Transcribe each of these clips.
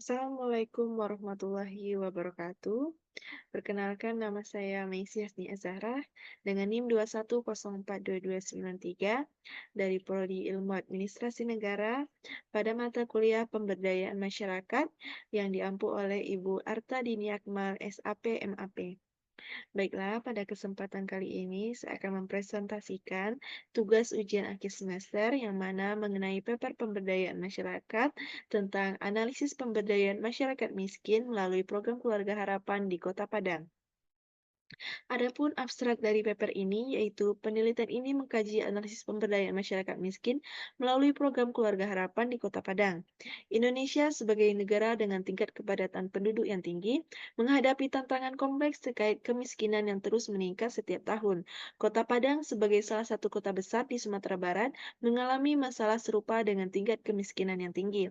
Assalamualaikum warahmatullahi wabarakatuh. Perkenalkan nama saya Meisy Hasni Azahra dengan NIM 210422293 dari Prodi Ilmu Administrasi Negara pada mata kuliah Pemberdayaan Masyarakat yang diampu oleh Ibu Arta Dini Akmal SAP MAP. Baiklah, pada kesempatan kali ini saya akan mempresentasikan tugas ujian akhir semester yang mana mengenai paper pemberdayaan masyarakat tentang analisis pemberdayaan masyarakat miskin melalui program Keluarga Harapan di Kota Padang. Adapun abstrak dari paper ini yaitu penelitian ini mengkaji analisis pemberdayaan masyarakat miskin melalui program Keluarga Harapan di Kota Padang. Indonesia sebagai negara dengan tingkat kepadatan penduduk yang tinggi menghadapi tantangan kompleks terkait kemiskinan yang terus meningkat setiap tahun. Kota Padang sebagai salah satu kota besar di Sumatera Barat mengalami masalah serupa dengan tingkat kemiskinan yang tinggi.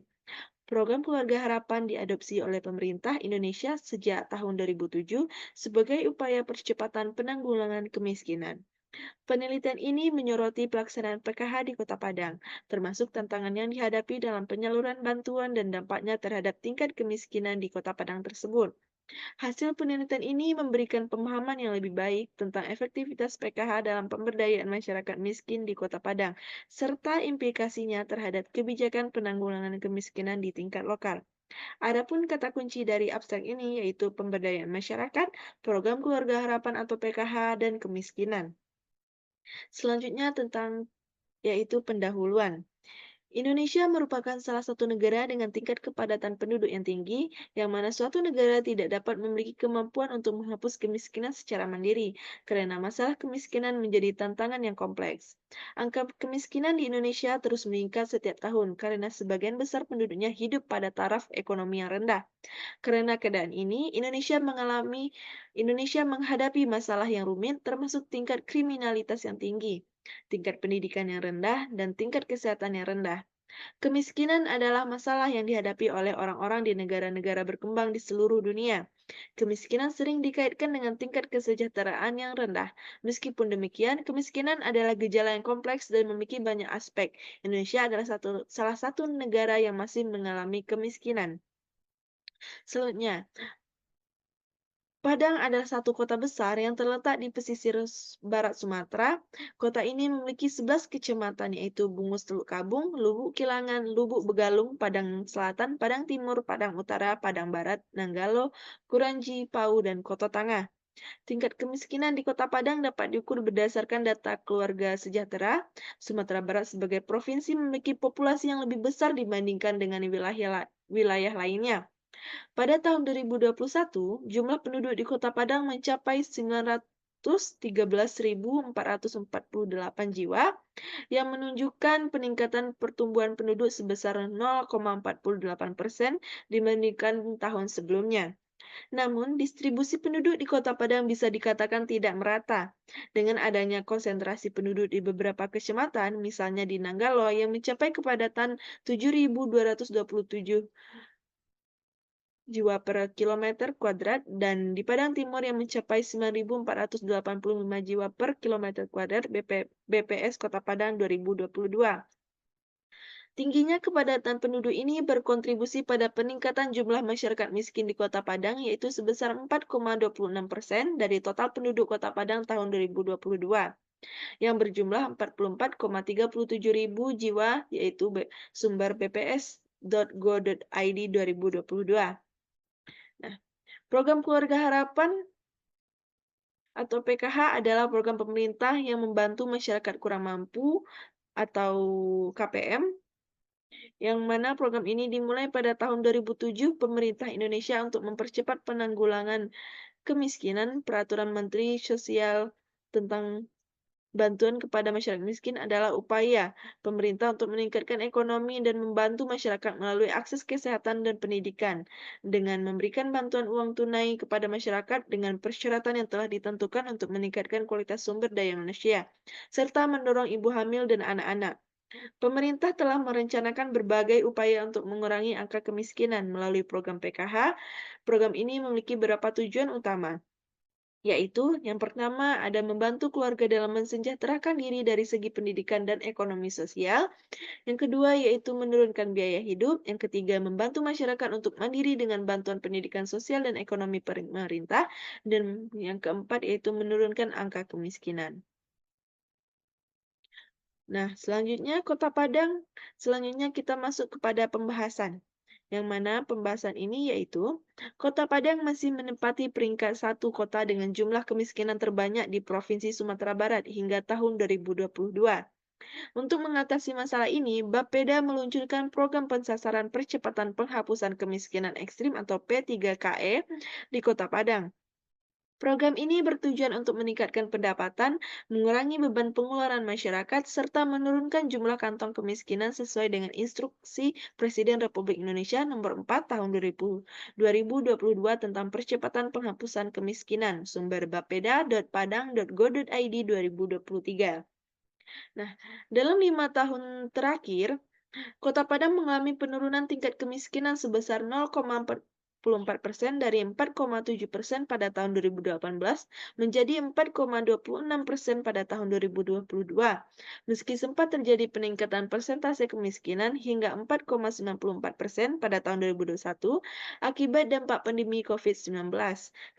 Program Keluarga Harapan diadopsi oleh pemerintah Indonesia sejak tahun 2007 sebagai upaya percepatan penanggulangan kemiskinan. Penelitian ini menyoroti pelaksanaan PKH di Kota Padang, termasuk tantangan yang dihadapi dalam penyaluran bantuan dan dampaknya terhadap tingkat kemiskinan di Kota Padang tersebut. Hasil penelitian ini memberikan pemahaman yang lebih baik tentang efektivitas PKH dalam pemberdayaan masyarakat miskin di Kota Padang, serta implikasinya terhadap kebijakan penanggulangan kemiskinan di tingkat lokal. Adapun kata kunci dari abstrak ini yaitu pemberdayaan masyarakat, program keluarga harapan atau PKH, dan kemiskinan. Selanjutnya tentang yaitu pendahuluan. Indonesia merupakan salah satu negara dengan tingkat kepadatan penduduk yang tinggi, yang mana suatu negara tidak dapat memiliki kemampuan untuk menghapus kemiskinan secara mandiri, karena masalah kemiskinan menjadi tantangan yang kompleks. Angka kemiskinan di Indonesia terus meningkat setiap tahun karena sebagian besar penduduknya hidup pada taraf ekonomi yang rendah. Karena keadaan ini, Indonesia menghadapi masalah yang rumit termasuk tingkat kriminalitas yang tinggi, tingkat pendidikan yang rendah, dan tingkat kesehatan yang rendah. Kemiskinan adalah masalah yang dihadapi oleh orang-orang di negara-negara berkembang di seluruh dunia. Kemiskinan sering dikaitkan dengan tingkat kesejahteraan yang rendah. Meskipun demikian, kemiskinan adalah gejala yang kompleks dan memiliki banyak aspek. Indonesia adalah salah satu negara yang masih mengalami kemiskinan. Selanjutnya, Padang adalah satu kota besar yang terletak di pesisir barat Sumatera. Kota ini memiliki 11 kecamatan yaitu Bungus Teluk Kabung, Lubuk Kilangan, Lubuk Begalung, Padang Selatan, Padang Timur, Padang Utara, Padang Barat, Nanggalo, Kuranji, Pau, dan Kota Tengah. Tingkat kemiskinan di Kota Padang dapat diukur berdasarkan data Keluarga Sejahtera. Sumatera Barat sebagai provinsi memiliki populasi yang lebih besar dibandingkan dengan wilayah lainnya. Pada tahun 2021, jumlah penduduk di Kota Padang mencapai 913.448 jiwa, yang menunjukkan peningkatan pertumbuhan penduduk sebesar 0,48% dibandingkan tahun sebelumnya. Namun, distribusi penduduk di Kota Padang bisa dikatakan tidak merata. Dengan adanya konsentrasi penduduk di beberapa kecamatan, misalnya di Nanggalo yang mencapai kepadatan 7.227 jiwa per kilometer kuadrat dan di Padang Timur yang mencapai 9.485 jiwa per kilometer kuadrat BPS Kota Padang 2022. Tingginya kepadatan penduduk ini berkontribusi pada peningkatan jumlah masyarakat miskin di Kota Padang yaitu sebesar 4,26% dari total penduduk Kota Padang tahun 2022 yang berjumlah 44,37 ribu jiwa yaitu sumber bps.go.id 2022. Nah, program Keluarga Harapan atau PKH adalah program pemerintah yang membantu masyarakat kurang mampu atau KPM, yang mana program ini dimulai pada tahun 2007 pemerintah Indonesia untuk mempercepat penanggulangan kemiskinan. Peraturan Menteri Sosial tentang bantuan kepada masyarakat miskin adalah upaya pemerintah untuk meningkatkan ekonomi dan membantu masyarakat melalui akses kesehatan dan pendidikan, dengan memberikan bantuan uang tunai kepada masyarakat dengan persyaratan yang telah ditentukan untuk meningkatkan kualitas sumber daya manusia, serta mendorong ibu hamil dan anak-anak. Pemerintah telah merencanakan berbagai upaya untuk mengurangi angka kemiskinan melalui program PKH. Program ini memiliki beberapa tujuan utama. Yaitu yang pertama ada membantu keluarga dalam mensejahterakan diri dari segi pendidikan dan ekonomi sosial. Yang kedua yaitu menurunkan biaya hidup. Yang ketiga membantu masyarakat untuk mandiri dengan bantuan pendidikan sosial dan ekonomi pemerintah. Dan yang keempat yaitu menurunkan angka kemiskinan. Nah, selanjutnya Kota Padang. Selanjutnya kita masuk kepada pembahasan. Yang mana pembahasan ini yaitu Kota Padang masih menempati peringkat satu kota dengan jumlah kemiskinan terbanyak di Provinsi Sumatera Barat hingga tahun 2022. Untuk mengatasi masalah ini, Bapeda meluncurkan program pensasaran percepatan penghapusan kemiskinan ekstrim atau P3KE di Kota Padang. Program ini bertujuan untuk meningkatkan pendapatan, mengurangi beban pengeluaran masyarakat, serta menurunkan jumlah kantong kemiskinan sesuai dengan instruksi Presiden Republik Indonesia Nomor 4 Tahun 2022 tentang percepatan penghapusan kemiskinan. Sumber bapeda.padang.go.id 2023. Nah, dalam 5 tahun terakhir, Kota Padang mengalami penurunan tingkat kemiskinan sebesar 0,44% dari 4,7% pada tahun 2018 menjadi 4,26% pada tahun 2022. Meski sempat terjadi peningkatan persentase kemiskinan hingga 4,94% pada tahun 2021 akibat dampak pandemi COVID-19.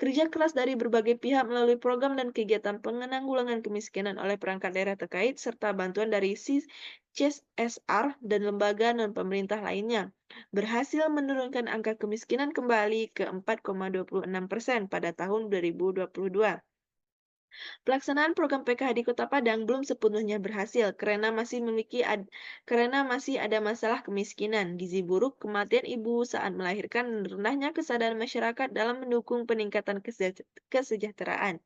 Kerja keras dari berbagai pihak melalui program dan kegiatan penanggulangan kemiskinan oleh perangkat daerah terkait serta bantuan dari CSR dan lembaga non-pemerintah lainnya berhasil menurunkan angka kemiskinan kembali ke 4,26% pada tahun 2022. Pelaksanaan program PKH di Kota Padang belum sepenuhnya berhasil karena masih ada masalah kemiskinan, gizi buruk, kematian ibu saat melahirkan, dan rendahnya kesadaran masyarakat dalam mendukung peningkatan kesejahteraan.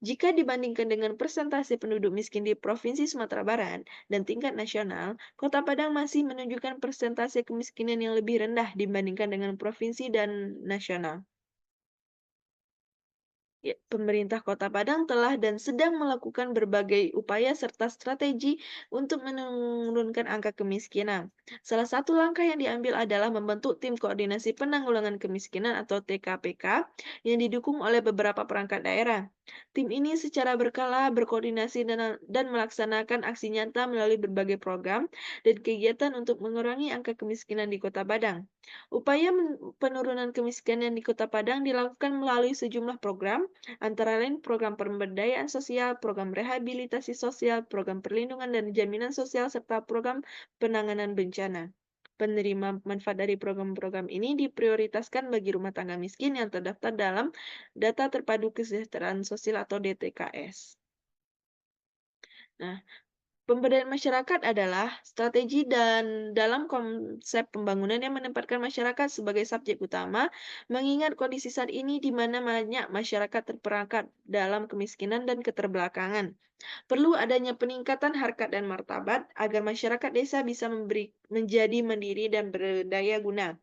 Jika dibandingkan dengan persentase penduduk miskin di Provinsi Sumatera Barat dan tingkat nasional, Kota Padang masih menunjukkan persentase kemiskinan yang lebih rendah dibandingkan dengan provinsi dan nasional. Ya, pemerintah Kota Padang telah dan sedang melakukan berbagai upaya serta strategi untuk menurunkan angka kemiskinan. Salah satu langkah yang diambil adalah membentuk Tim Koordinasi Penanggulangan Kemiskinan atau TKPK yang didukung oleh beberapa perangkat daerah. Tim ini secara berkala berkoordinasi dan melaksanakan aksi nyata melalui berbagai program dan kegiatan untuk mengurangi angka kemiskinan di Kota Padang. Upaya penurunan kemiskinan di Kota Padang dilakukan melalui sejumlah program, antara lain program pemberdayaan sosial, program rehabilitasi sosial, program perlindungan dan jaminan sosial, serta program penanganan bencana. Penerima manfaat dari program-program ini diprioritaskan bagi rumah tangga miskin yang terdaftar dalam Data Terpadu Kesejahteraan Sosial atau DTKS. Nah, pemberdayaan masyarakat adalah strategi dan dalam konsep pembangunan yang menempatkan masyarakat sebagai subjek utama, mengingat kondisi saat ini di mana banyak masyarakat terperangkap dalam kemiskinan dan keterbelakangan. Perlu adanya peningkatan harkat dan martabat agar masyarakat desa bisa menjadi mandiri dan berdaya guna.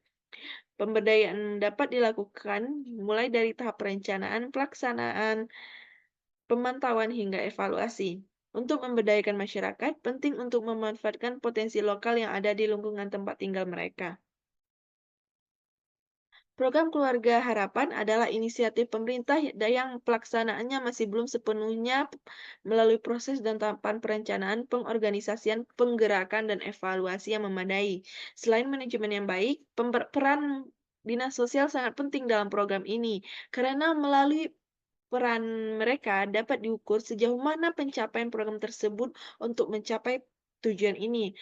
Pemberdayaan dapat dilakukan mulai dari tahap perencanaan, pelaksanaan, pemantauan hingga evaluasi. Untuk memberdayakan masyarakat, penting untuk memanfaatkan potensi lokal yang ada di lingkungan tempat tinggal mereka. Program Keluarga Harapan adalah inisiatif pemerintah yang pelaksanaannya masih belum sepenuhnya melalui proses dan tahapan perencanaan, pengorganisasian, penggerakan, dan evaluasi yang memadai. Selain manajemen yang baik, peran dinas sosial sangat penting dalam program ini, karena melalui peran mereka dapat diukur sejauh mana pencapaian program tersebut untuk mencapai tujuan ini.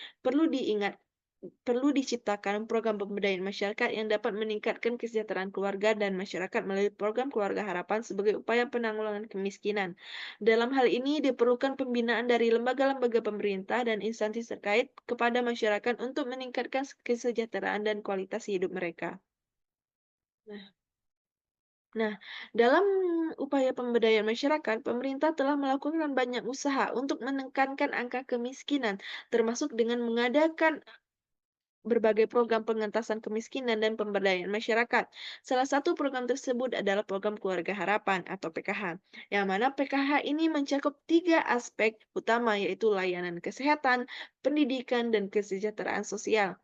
Perlu diciptakan program pemberdayaan masyarakat yang dapat meningkatkan kesejahteraan keluarga dan masyarakat melalui program Keluarga Harapan sebagai upaya penanggulangan kemiskinan. Dalam hal ini diperlukan pembinaan dari lembaga-lembaga pemerintah dan instansi terkait kepada masyarakat untuk meningkatkan kesejahteraan dan kualitas hidup mereka. Nah, Nah, dalam upaya pemberdayaan masyarakat, pemerintah telah melakukan banyak usaha untuk menekankan angka kemiskinan, termasuk dengan mengadakan berbagai program pengentasan kemiskinan dan pemberdayaan masyarakat. Salah satu program tersebut adalah program Keluarga Harapan atau PKH, yang mana PKH ini mencakup 3 aspek utama yaitu layanan kesehatan, pendidikan, dan kesejahteraan sosial.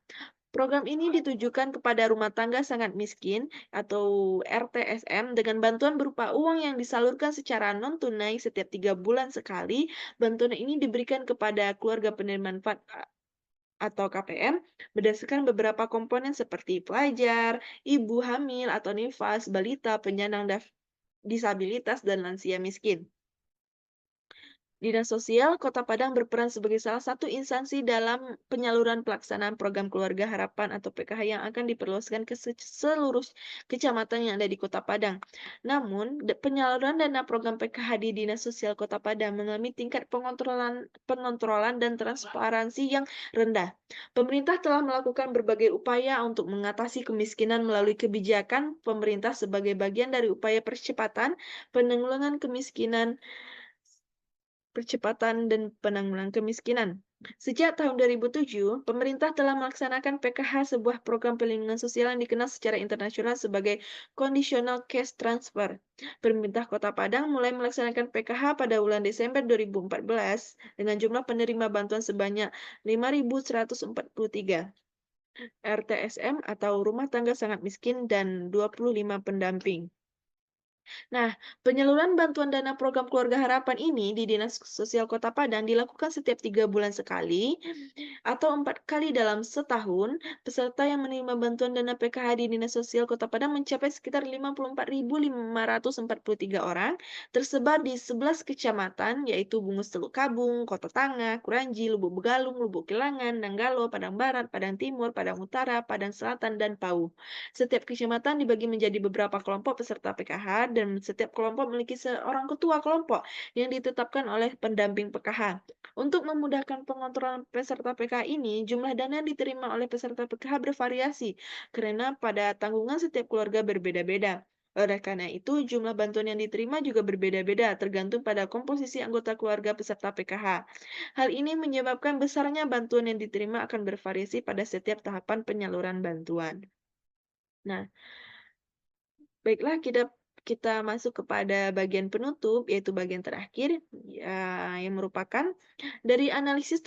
Program ini ditujukan kepada rumah tangga sangat miskin atau RTSM dengan bantuan berupa uang yang disalurkan secara non-tunai setiap 3 bulan sekali. Bantuan ini diberikan kepada keluarga penerima manfaat atau KPM berdasarkan beberapa komponen seperti pelajar, ibu hamil atau nifas, balita, penyandang disabilitas, dan lansia miskin. Dinas Sosial Kota Padang berperan sebagai salah satu instansi dalam penyaluran pelaksanaan program Keluarga Harapan atau PKH yang akan diperluaskan ke seluruh kecamatan yang ada di Kota Padang. Namun, penyaluran dana program PKH di Dinas Sosial Kota Padang mengalami tingkat pengontrolan dan transparansi yang rendah. Pemerintah telah melakukan berbagai upaya untuk mengatasi kemiskinan melalui kebijakan pemerintah sebagai bagian dari upaya percepatan penanggulangan kemiskinan Percepatan dan Penanggulangan Kemiskinan. Sejak tahun 2007, pemerintah telah melaksanakan PKH, sebuah program perlindungan sosial yang dikenal secara internasional sebagai Conditional Cash Transfer. Pemerintah Kota Padang mulai melaksanakan PKH pada bulan Desember 2014 dengan jumlah penerima bantuan sebanyak 5.143 RTSM atau rumah tangga sangat miskin dan 25 pendamping. Nah, penyaluran bantuan dana program Keluarga Harapan ini di Dinas Sosial Kota Padang dilakukan setiap 3 bulan sekali atau 4 kali dalam setahun. Peserta yang menerima bantuan dana PKH di Dinas Sosial Kota Padang mencapai sekitar 54.543 orang, tersebar di 11 kecamatan, yaitu Bungus Teluk Kabung, Kota Tangah, Kuranji, Lubuk Begalung, Lubuk Kilangan, Nanggalo, Padang Barat, Padang Timur, Padang Utara, Padang Selatan, dan Pau. Setiap kecamatan dibagi menjadi beberapa kelompok peserta PKH dan setiap kelompok memiliki seorang ketua kelompok yang ditetapkan oleh pendamping PKH. Untuk memudahkan pengontrolan peserta PKH ini, jumlah dana yang diterima oleh peserta PKH bervariasi karena pada tanggungan setiap keluarga berbeda-beda. Oleh karena itu, jumlah bantuan yang diterima juga berbeda-beda tergantung pada komposisi anggota keluarga peserta PKH. Hal ini menyebabkan besarnya bantuan yang diterima akan bervariasi pada setiap tahapan penyaluran bantuan. Nah, baiklah, kita kita masuk kepada bagian penutup, yaitu bagian terakhir, yang merupakan dari analisis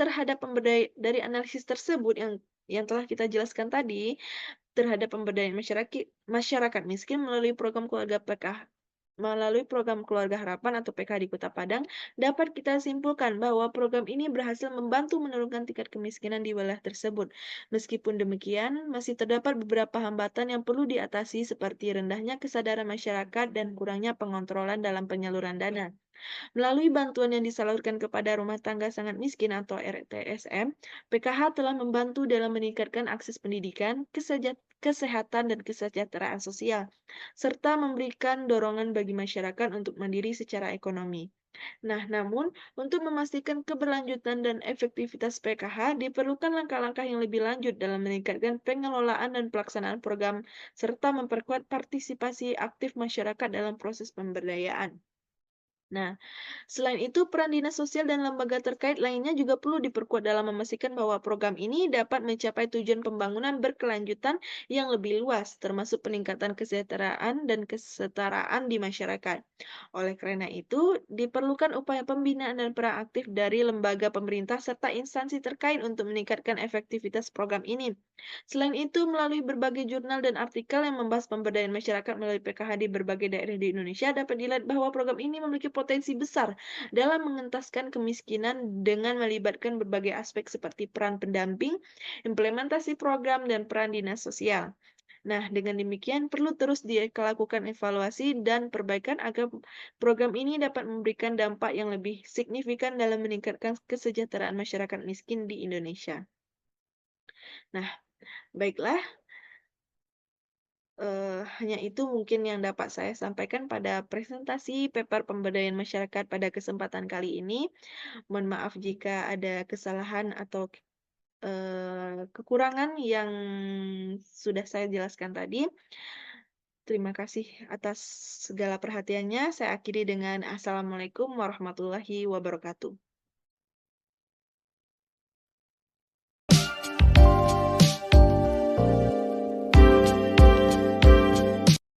tersebut yang telah kita jelaskan tadi, terhadap pemberdayaan masyarakat miskin melalui program Keluarga Harapan atau PKH di Kota Padang, dapat kita simpulkan bahwa program ini berhasil membantu menurunkan tingkat kemiskinan di wilayah tersebut. Meskipun demikian, masih terdapat beberapa hambatan yang perlu diatasi seperti rendahnya kesadaran masyarakat dan kurangnya pengontrolan dalam penyaluran dana. Melalui bantuan yang disalurkan kepada rumah tangga sangat miskin atau RTSM, PKH telah membantu dalam meningkatkan akses pendidikan, kesehatan, dan kesejahteraan sosial, serta memberikan dorongan bagi masyarakat untuk mandiri secara ekonomi. Nah, namun untuk memastikan keberlanjutan dan efektivitas PKH, diperlukan langkah-langkah yang lebih lanjut dalam meningkatkan pengelolaan dan pelaksanaan program, serta memperkuat partisipasi aktif masyarakat dalam proses pemberdayaan. Nah, selain itu, peran dinas sosial dan lembaga terkait lainnya juga perlu diperkuat dalam memastikan bahwa program ini dapat mencapai tujuan pembangunan berkelanjutan yang lebih luas, termasuk peningkatan kesejahteraan dan kesetaraan di masyarakat. Oleh karena itu, diperlukan upaya pembinaan dan peran aktif dari lembaga pemerintah serta instansi terkait untuk meningkatkan efektivitas program ini. Selain itu, melalui berbagai jurnal dan artikel yang membahas pemberdayaan masyarakat melalui PKH di berbagai daerah di Indonesia, dapat dilihat bahwa program ini memiliki potensi besar dalam mengentaskan kemiskinan dengan melibatkan berbagai aspek seperti peran pendamping, implementasi program, dan peran dinas sosial. Nah, dengan demikian perlu terus dilakukan evaluasi dan perbaikan agar program ini dapat memberikan dampak yang lebih signifikan dalam meningkatkan kesejahteraan masyarakat miskin di Indonesia. Nah, baiklah, hanya itu mungkin yang dapat saya sampaikan pada presentasi paper pemberdayaan masyarakat pada kesempatan kali ini. Mohon maaf jika ada kesalahan atau, kekurangan yang sudah saya jelaskan tadi. Terima kasih atas segala perhatiannya. Saya akhiri dengan assalamualaikum warahmatullahi wabarakatuh.